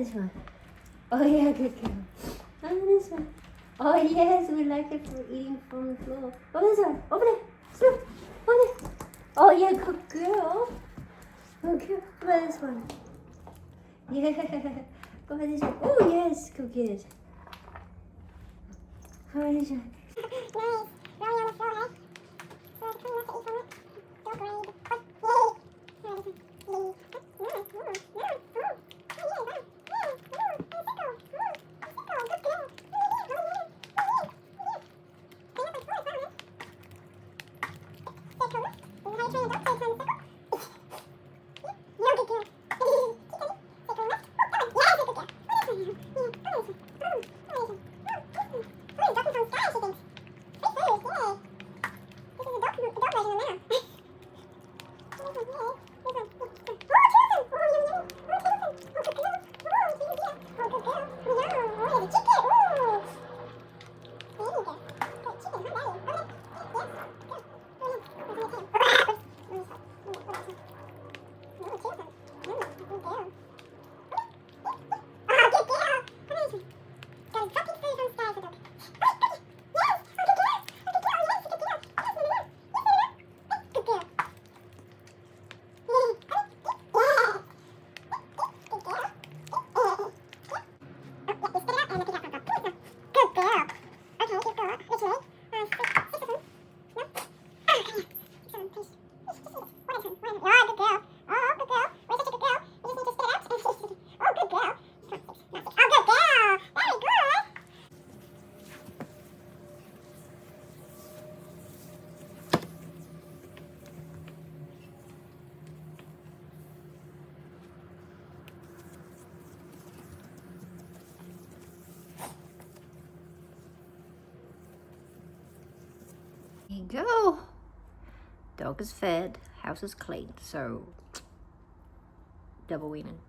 this one? Oh yeah, good girl. Oh, this one. Oh yes, we like it for eating from the floor. Oh, this one. Over there. Slow. Over there. Oh yeah, good girl. Good girl. How about this one? Yeah. Go ahead, this one. Oh yes, go get it. How about this one? Nice. Rolling on the floor, hey? So it's pretty much to eat from it. Don't grade. There you go. Dog is fed, house is cleaned, so double weaning.